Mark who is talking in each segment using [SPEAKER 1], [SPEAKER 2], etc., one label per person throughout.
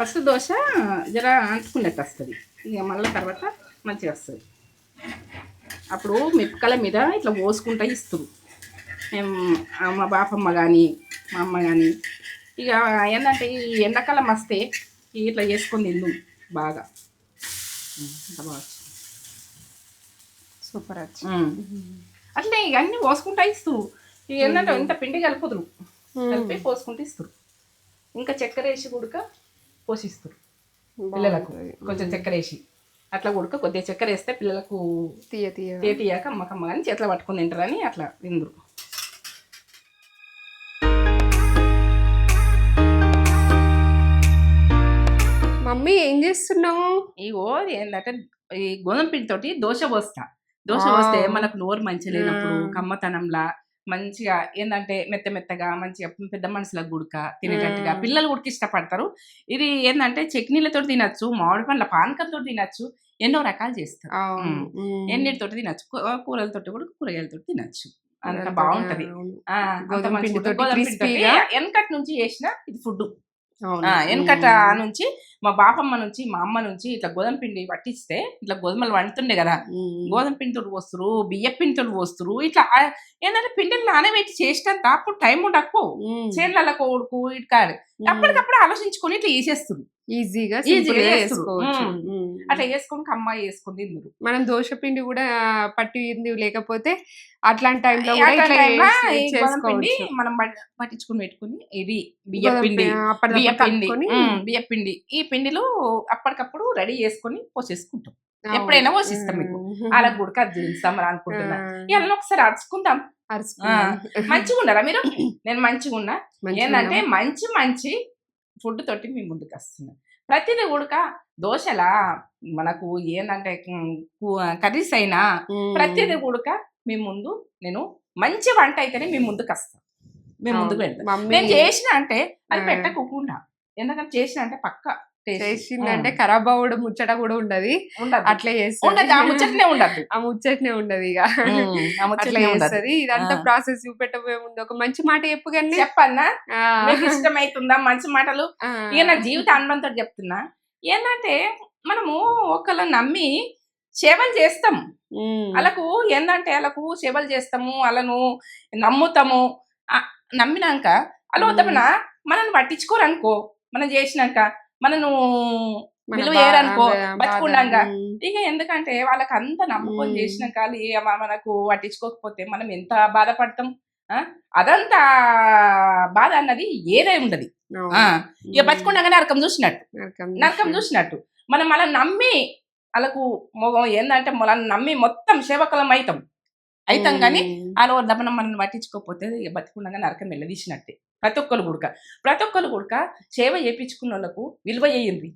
[SPEAKER 1] First dosa జర అంటుకున్నట్టు వస్తుంది, ఇక మళ్ళీ తర్వాత మంచిగా వస్తుంది. అప్పుడు మిరపకాయల మీద ఇట్లా పోసుకుంటా ఇస్తారు మేము, మా బాపమ్మ కానీ మా అమ్మ కానీ. ఇక ఏంటంటే ఈ ఎండాకాలం వస్తే ఇట్లా చేసుకొని తిందు బాగా. బాగా
[SPEAKER 2] సూపర్ వచ్చి
[SPEAKER 1] అట్లే ఇక అన్నీ పోసుకుంటా ఇస్తారు. ఇక ఏంటంటే ఇంత పిండి కలుపుదురు, కలిపి పోసుకుంటూ ఇస్తారు. ఇంకా చక్కెర వేసి ఉడక పోషిస్తారు పిల్లలకు, కొంచెం చక్కెర వేసి అట్లా ఉడక కొద్దిగా చక్కెర వేస్తే పిల్లలకు తీయక అమ్మకమ్మ కానీ చేతిలో పట్టుకుని తింటారని అట్లా తిందురు.
[SPEAKER 2] మమ్మీ ఏం చేస్తున్నావు?
[SPEAKER 1] ఇగో ఏంటంటే ఈ గోధుమ పిండితోటి దోశ పోస్తా. దోశ పోస్తే మనకు నోరు మంచిగా లేనప్పుడు కమ్మతనంలా మంచిగా ఏంటంటే మెత్త మెత్తగా మంచిగా పెద్ద మనుషులకు గుడక తినేటట్టుగా పిల్లలు కూడా ఇష్టపడతారు. ఇది ఏంటంటే చట్నీలతో తినచ్చు, మామిడి పండ్ల పానకంతో తినచ్చు, ఎన్నో రకాలు చేస్తారు. ఎన్నిటితో తినచ్చు, కూరలతో కూడా కూరగాయలతో తినచ్చు. అంత బాగుంటది. వెనకటి నుంచి చేసిన ఇది ఫుడ్. వెనకట నుంచి మా బాపమ్మ నుంచి మా అమ్మ నుంచి ఇట్లా గోధుమ పిండి పట్టిస్తే ఇట్లా గోధుమలు వండుతుండే కదా, గోధుమ పిండితో పోస్తారు, బియ్య పిండితో పోస్తారు. ఇట్లా ఏంటంటే పిండిని నానబెట్టి చేసినంత అప్పుడు టైం ఉండకపో చేనుల కోడుకు ఇటుకాడు అప్పటికప్పుడు ఆలోచించుకొని ఇట్లా వేసేస్తారు, ఈజీగా చేసుకోవచ్చు. అట్లా వేసుకొని కమ్మాయి వేసుకొని తిందరు.
[SPEAKER 2] మనం దోశ పిండి కూడా పట్టింది లేకపోతే అట్లాంటి టైంలో
[SPEAKER 1] మనం పట్టించుకొని పెట్టుకుని ఇది బియ్య పిండి ఈ పిండిలో అప్పటికప్పుడు రెడీ చేసుకొని పోసేసుకుంటాం. ఎప్పుడైనా పోసిస్తాం మీకు అలా గుడక చూపిస్తాం అనుకుంటున్నా. ఇలా ఒకసారి అరుచుకుందాం. మంచిగా ఉన్నారా మీరు? నేను మంచిగా ఉన్నా. ఏంటంటే మంచి మంచి ఫుడ్ తోటి మీ ముందుకు వస్తున్నా. ప్రతిదీ ఉడక దోశలా మనకు ఏంటంటే కర్రీస్ అయినా ప్రతిదీ ఉడక మీ ముందు నేను మంచి వంట అయితేనే మీ ముందుకు వస్తాను, మీ ముందుకు వెళ్తాను. నేను చేసిన అంటే అది పెట్టకుండా, ఎందుకంటే చేసిన అంటే పక్క
[SPEAKER 2] చేసిందంటే ఖరాబ్ అవ్వడం ముచ్చట కూడా ఉండదు. అట్లా చేస్తుంది,
[SPEAKER 1] ఆ ముచ్చటనే ఉండదు,
[SPEAKER 2] ఆ ముచ్చటనే ఉండదు. ఇక అట్లా చేస్తుంది. ఇదంతా ప్రాసెస్ చూపెట్టబోయే ముందు ఒక మంచి మాట చెప్పు. కానీ
[SPEAKER 1] చెప్పన్నా మీకు ఇష్టమైతుందా మంచి మాటలు? ఇక నా జీవిత అనుభవంతో చెప్తున్నా. ఏంటంటే మనము ఒకళ్ళని నమ్మి సేవలు చేస్తాం, వాళ్ళకు ఏంటంటే వాళ్ళకు సేవలు చేస్తాము, వాళ్ళను నమ్ముతాము. నమ్మినాక అలా వద్దమన్నా మనల్ని పట్టించుకోరనుకో, మనం చేసినాక మనను విలువ చేయరనుకో బతుకున్నాక. ఇక ఎందుకంటే వాళ్ళకి అంత నమ్మకం చేసినాక మనకు పట్టించుకోకపోతే మనం ఎంత బాధపడతాం. అదంతా బాధ అన్నది ఏదే ఉండదు. ఇక బతుకున్నాగానే నరకం చూసినట్టు మనం అలా నమ్మి వాళ్ళకు ఏంటంటే మనం నమ్మి మొత్తం సేవకులం అవుతాం కానీ వాళ్ళు దమనం మనం పట్టించుకోకపోతే బతికుండగా నరకం వెళ్ళదీసినట్టే. ప్రతి ఒక్కరు కూడక సేవ చేయించుకున్న వాళ్ళకు విలువ చేయండి,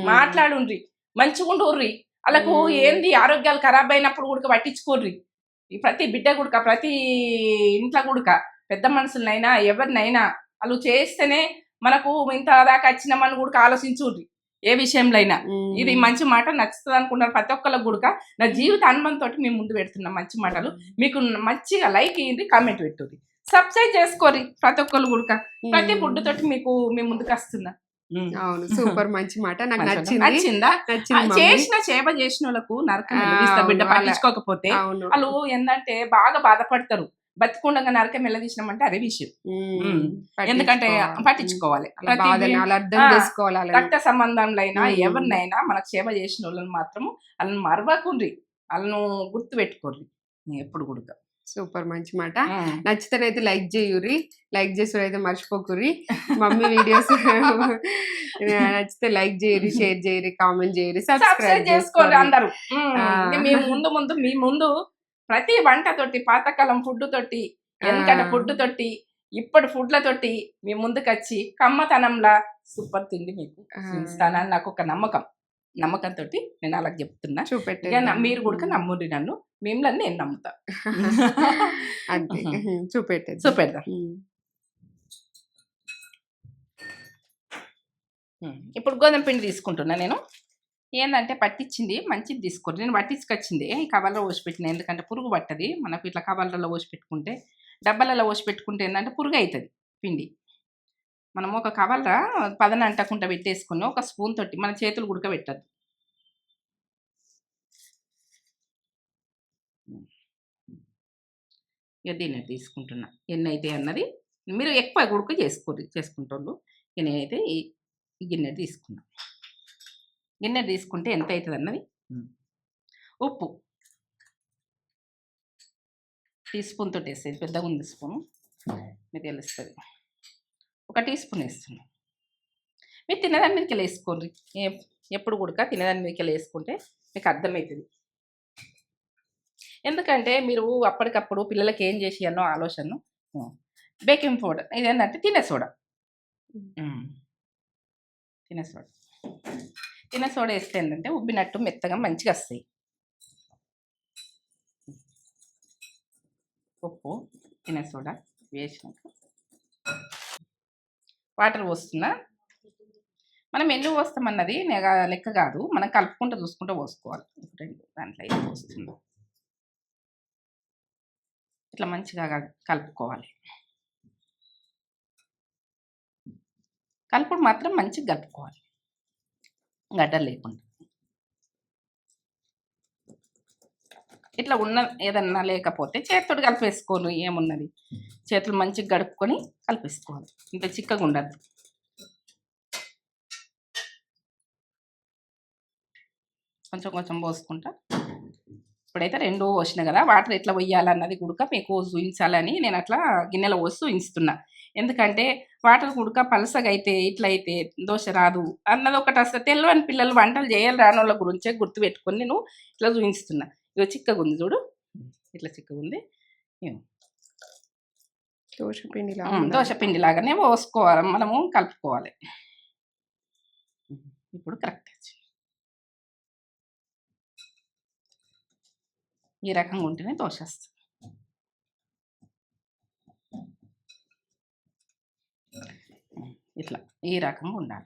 [SPEAKER 1] మాట్లాడుండ్రి, మంచిగా ఉండుర్రి. వాళ్ళకు ఏంది ఆరోగ్యాలు ఖరాబ్ అయినప్పుడు కూడా పట్టించుకోర్రి. ప్రతి బిడ్డ కూడక ప్రతి ఇంట్లో కూడక పెద్ద మనుషులనైనా ఎవరినైనా వాళ్ళు చేస్తేనే మనకు ఇంత దాకా వచ్చినామని కూడా ఆలోచించుర్రి ఏ విషయంలో అయినా. ఇది మంచి మాట నచ్చుతుంది అనుకుంటారు ప్రతి ఒక్కరికి కూడా. నా జీవిత అనుభవంతో మేము ముందు పెడుతున్నా మంచి మాటలు. మీకు మంచిగా లైక్ ఇయ్యండి, కామెంట్ పెట్టుర్రి, సబ్స్క్రైబ్ చేసుకోరి ప్రతి ఒక్కరు కూడా. ప్రతి ఫుడ్ తోటి మీకు మేము ముందుకు వస్తున్నా.
[SPEAKER 2] అవును, సూపర్ మంచి మాట, నాకు
[SPEAKER 1] నచ్చిందా? చేసిన సేవ చేసిన వాళ్ళకు నరకం బిడ్డ పట్టించుకోకపోతే వాళ్ళు ఏంటంటే బాగా బాధపడతారు. బతికుండగా నరకం వెళ్ళదీసినామంటే అదే విషయం. ఎందుకంటే పట్టించుకోవాలి, రక్త సంబంధంలో అయినా ఎవరినైనా మనకు సేవ చేసిన వాళ్ళని మాత్రము వాళ్ళని మరవకుండ్రి, వాళ్ళను గుర్తు పెట్టుకోర్రి ఎప్పుడు కూడా.
[SPEAKER 2] సూపర్ మంచి మాట. నచ్చితేనైతే లైక్ చేయుర్రి, లైక్ చేసుడైతే మర్చిపోకుర్రి. మమ్మీ వీడియోస్ నచ్చితే లైక్ చేయరి, షేర్ చేయరి, కామెంట్ చేయరి, సబ్స్క్రైబ్ చేసుకోండి అందరూ. మీ ముందు ప్రతి వంట తోటి పాతకాలం ఫుడ్ తోటి ఎందుకంటే ఫుడ్ తోటి ఇప్పటి ఫుడ్ల తోటి మీ ముందుకు వచ్చి కమ్మతనంలా సూపర్ తిండి మీకు ఇస్తానని నాకు ఒక నమ్మకంతో నేను అలా చెప్తున్నా. మీరు కూడా నమ్ముండి నన్ను, మిమ్మల్ని నేను నమ్ముతా. చూపెడతా. ఇప్పుడు గోధుమ పిండి తీసుకుంటున్నా నేను. ఏంటంటే పట్టించింది మంచిది తీసుకోండి. నేను పట్టించుకొచ్చింది ఈ కవర్లో పోసి పెట్టిన, ఎందుకంటే పురుగు పట్టది మనకు. ఇట్లా కవర్లలో పోసి పెట్టుకుంటే డబ్బాలలో పోసి పెట్టుకుంటే ఏంటంటే పురుగు అవుతుంది పిండి.
[SPEAKER 1] మనం ఒక కవర్ల పదన అంటకుండా పెట్టేసుకుని ఒక స్పూన్ తోటి మన చేతులు ఉడకబెట్టద్దు. ఇక దీన్ని తీసుకుంటున్నా ఎన్ని అయితే అన్నది మీరు ఎక్కువ ఉడక చేసుకుంటారు. నేనైతే ఈ గిన్నె తీసుకున్నా. గిన్నె తీసుకుంటే ఎంత అవుతుంది అన్నది. ఉప్పు టీ స్పూన్ తోటి వేసేది, పెద్దగా ఉంది స్పూను, మీకు తెలుస్తుంది. 1 టీ స్పూన్ వేస్తున్నా. మీరు తినేదాని మీదకి వేసుకోండి. ఎప్పుడు కూడా తినేదాని మీదకి వేసుకుంటే మీకు అర్థమవుతుంది. ఎందుకంటే మీరు అప్పటికప్పుడు పిల్లలకి ఏం చేసి అన్నో ఆలోచన. బేకింగ్ పౌడర్ ఇదేంటంటే తినే సోడా. తినే సోడా వేస్తే ఏంటంటే ఉబ్బినట్టు మెత్తగా మంచిగా వస్తాయి. ఉప్పు, తినే సోడా వేసినాక వాటర్ పోస్తున్నా. మనం ఎన్ని పోస్తామన్నది లెక్క కాదు, మనం కలుపుకుంటూ చూసుకుంటూ పోసుకోవాలి. దాంట్లో అయితే పోస్తున్నాం. ఇట్లా మంచిగా కలుపుకోవాలి. కలుపుడు మాత్రం మంచిగా కలుపుకోవాలి, గడ్డలు లేకుండా. ఇట్లా ఉన్న ఏదన్నా లేకపోతే చేతితో కలిపేసుకోను, ఏమున్నది చేతులు మంచిగా గడుపుకొని కలిపేసుకోవాలి. ఇంత చిక్కగా ఉండద్దు. కొంచెం కొంచెం పోసుకుంటా. ఇప్పుడైతే 2 పోసిన కదా, వాటర్ ఎట్లా పోయాలన్నది గుడక మీకు చూపించాలని నేను అట్లా గిన్నెలో పోసి చూపిస్తున్నా. ఎందుకంటే వాటర్ గుడక పలసగా అయితే ఇట్లా అయితే దోశ రాదు అన్నది ఒకటి వస్తుంది. తెలియని పిల్లలు వంటలు చేయాలి రాని వాళ్ళ గురించే గుర్తుపెట్టుకొని నేను ఇట్లా చూపిస్తున్నా. ఇక చిక్కగా ఉంది చూడు, ఇట్లా చిక్కగా ఉంది. దోశ పిండి లాగానే పోసుకోవాలి, మనము కలుపుకోవాలి. ఇప్పుడు కరెక్ట్ ఈ రకంగా ఉంటేనే దోశ వస్తుంది. ఇట్లా ఈ రకంగా ఉండాలి.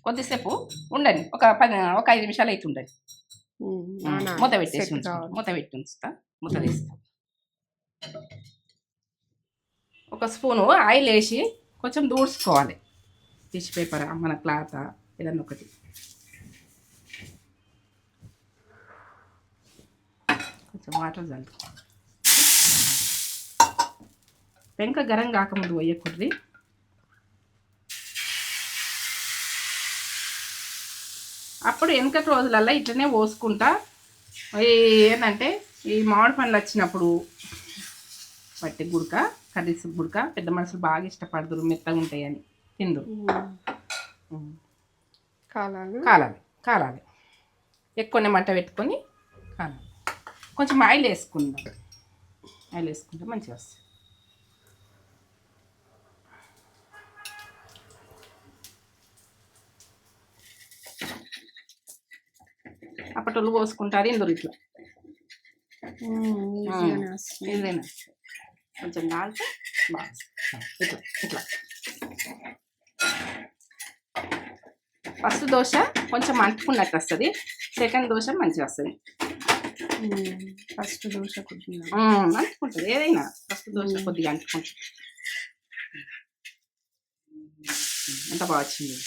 [SPEAKER 1] కొద్దిసేపు ఉండండి, ఒక 5 నిమిషాలు అయితే ఉండండి. మూత పెట్టేసి మూత పెట్టి ఉంచుతా. మూత తీస్తా. ఒక స్పూను ఆయిల్ వేసి కొంచెం దూడ్చుకోవాలి. టిష్యూ పేపర్, మన క్లాత్ ఏదన్నా ఒకటి. కొంచెం వాటర్ చల్లు. పెంక గరం కాకముందు పోయకూడదు. అప్పుడు వెనకటి రోజులల్లో ఇట్లనే పోసుకుంటా. ఏంటంటే ఈ మామిడి పండ్లు వచ్చినప్పుడు పట్టి గుడక, కర్రీస్ గుడక పెద్ద మనుషులు బాగా ఇష్టపడదురు, మెత్తగా ఉంటాయని తిందురు. కాలాలి ఎక్కువనే మంట పెట్టుకొని కాలాలి. కొంచెం ఆయిల్ వేసుకుందాం. ఆయిల్ వేసుకుంటే మంచిగా వస్తుంది. అప్పటోళ్ళు పోసుకుంటారు, ఇందులో ఇట్లా ఏదైనా కొంచెం కాల్చి బాగా ఇట్లా ఇట్లా. ఫస్ట్ దోశ కొంచెం అంటుకున్నట్టు వస్తుంది, సెకండ్ దోశ మంచిగా వస్తుంది.
[SPEAKER 2] ఫస్ట్ దోశ కొద్దిగా
[SPEAKER 1] అంటుకుంటుంది, ఏదైనా ఫస్ట్ దోశ కొద్దిగా అంటుకుంటుంది. ఎంత బాగా వచ్చింది.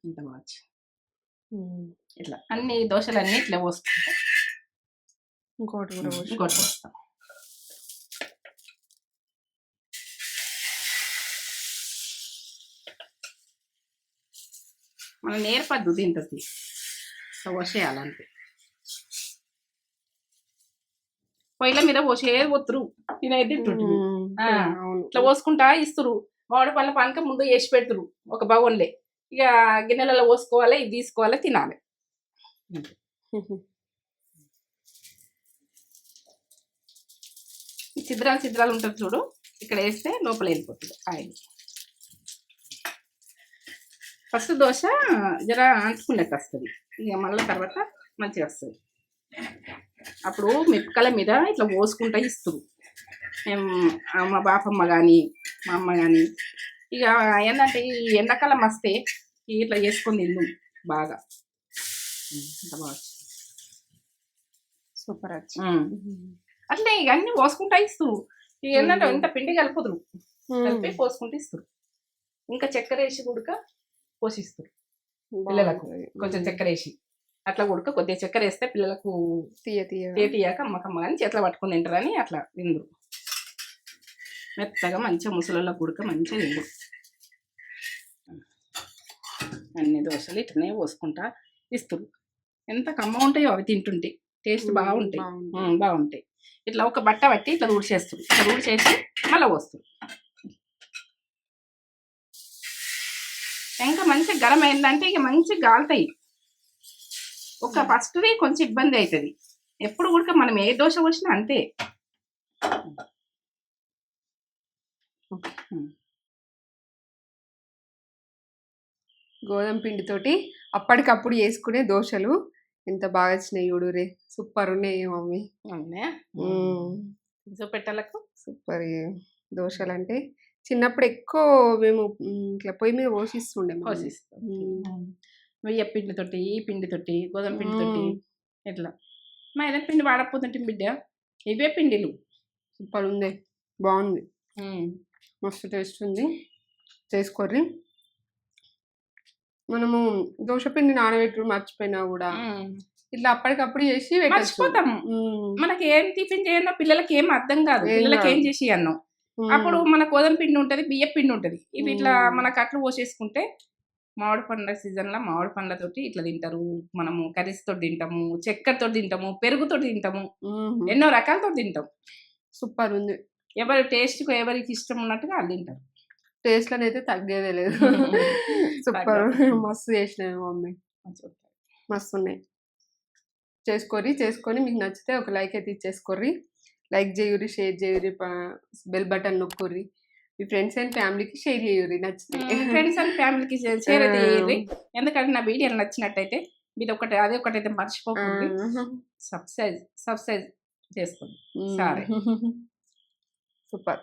[SPEAKER 1] ఇంత బాగా వచ్చింది. ఇట్లా అన్ని దోశలన్నీ ఇట్లా పోసుకుంటా. ఇంకోటి పోస్తాం. మనం నేర్పద్దు దీంతోటి, పోసేయాలంటే పొయ్యిల మీద పోసేది పోతురు. నేనైతే ఇట్లా పోసుకుంటా ఇస్తురు. మామిడి పళ్ళ పానకం ముందు వేసి పెడుతురు ఒక బౌన్లే. ఇక గిన్నెలలో పోసుకోవాలి, ఇది తీసుకోవాలి, తినాలి. చిద్రాలు ఉంటుంది చూడు, ఇక్కడ వేస్తే లోపల వెళ్ళిపోతుంది ఆయిల్. ఫస్ట్ దోశ జర అంటుకున్నట్టు వస్తుంది, ఇక మళ్ళీ తర్వాత మంచిగా వస్తుంది. అప్పుడు మిరపకాయల మీద ఇట్లా పోసుకుంటా ఇస్తారు. మేము మా బాపమ్మ కానీ మా అమ్మ కానీ. ఇక ఏంటంటే ఈ ఎండాకాలం వస్తే ఇట్లా చేసుకొని తిందు బాగా ఇంత బాగా
[SPEAKER 2] సూపర్ వచ్చి
[SPEAKER 1] అట్లే ఇక అన్ని పోసుకుంటా ఇస్తారు. ఇక ఏంటంటే ఇంత పిండి కలుపుదురు, కలిపి పోసుకుంటూ ఇస్తారు. ఇంకా చక్కెర వేసి ఉడక పోసిస్తారు పిల్లలకు. కొంచెం చక్కెర వేసి అట్లా ఉడక కొద్దిగా చక్కెర వేస్తే పిల్లలకు తీయక అమ్మకమ్మ కానీ చేతిలో పట్టుకుని తింటారని అట్లా తిందురు. మెత్తగా మంచిగా ముసలిళ్ళకు ఉడక మంచిగా తిందురు. అన్ని దోశలు ఇట్లనే పోసుకుంటా ఇస్తారు. ఎంత కమ్మ ఉంటాయో అవి తింటుంటే టేస్ట్ బాగుంటాయి. ఇట్లా ఒక బట్ట పట్టి ఇట్లా ఊడ్చేస్తారు. ఇట్లా ఊడ్చేసి మళ్ళీ పోస్తారు. ఇంకా మంచిగా గరం అయిందంటే ఇక మంచిగా గాలుతాయి. ఒక ఫస్ట్ది కొంచెం ఇబ్బంది అవుతుంది. ఎప్పుడు కూడా మనం ఏ దోశ పోసినా అంతే.
[SPEAKER 2] గోధుమ పిండితోటి అప్పటికప్పుడు చేసుకునే దోశలు ఎంత బాగా వచ్చినాయి చూడురే. సూపర్ ఉన్నాయి మమ్మీ.
[SPEAKER 1] చూపెట్టాలకు
[SPEAKER 2] సూపర్ దోశలు అంటే చిన్నప్పుడు ఎక్కువ మేము ఇట్లా పొయ్యి మీద పోషిస్తుండే.
[SPEAKER 1] వెయ్య పిండితోటి, ఈ పిండితోటి, గోధుమ పిండితోటి ఇట్లా మైదా పిండి వాడకపోతుంటే బిడ్డ ఇవే పిండిలు.
[SPEAKER 2] సూపర్ ఉంది, బాగుంది, మస్తు టేస్ట్ ఉంది. చేసుకోర్రి. మనము దోశ పిండి నానబెట్టు మర్చిపోయినా కూడా ఇట్లా అప్పటికప్పుడు చేసి
[SPEAKER 1] మర్చిపోతాం. మనకి ఏం టిఫిన్ చేయనో పిల్లలకి ఏం అర్థం కాదు. పిల్లలకి ఏం చేసి అన్నో అప్పుడు మన గోధుమ పిండి ఉంటది, బియ్య పిండి ఉంటది. ఇవి ఇట్లా మనకు అట్లు పోసేసుకుంటే మామిడి పండ్ల సీజన్లో మామిడి పండ్లతోటి ఇట్లా తింటారు. మనము కర్రీస్ తోటి తింటాము, చక్కెరతో తింటాము, పెరుగుతో తింటాము, ఎన్నో రకాలతో తింటాం.
[SPEAKER 2] సూపర్ ఉంది.
[SPEAKER 1] ఎవరి టేస్ట్కు ఎవరికి ఇష్టం ఉన్నట్టుగా వాళ్ళు తింటారు.
[SPEAKER 2] టేస్ట్ లో అయితే తగ్గేదే లేదు. సూపర్, మస్తు చేసినాయి మమ్మీ, మస్తు ఉన్నాయి. చేసుకొని మీకు నచ్చితే ఒక లైక్ అయితే ఇచ్చేసుకోర్రి. లైక్ చేయుర్రి, షేర్ చేయుర్రి, బెల్ బటన్ నొక్కుర్రి. మీ ఫ్రెండ్స్ అండ్ ఫ్యామిలీకి షేర్ చేయుర్రి నచ్చితే.
[SPEAKER 1] ఫ్రెండ్స్ అండ్ ఫ్యామిలీకి షేర్ అయితే చేయుర్రి. ఎందుకంటే నా వీడియోలు నచ్చినట్టయితే మీరు ఒకటి అదే ఒకటైతే మర్చిపోకండి. సబ్స్క్రైబ్ చేసుకోండి. సరే,
[SPEAKER 2] సూపర్.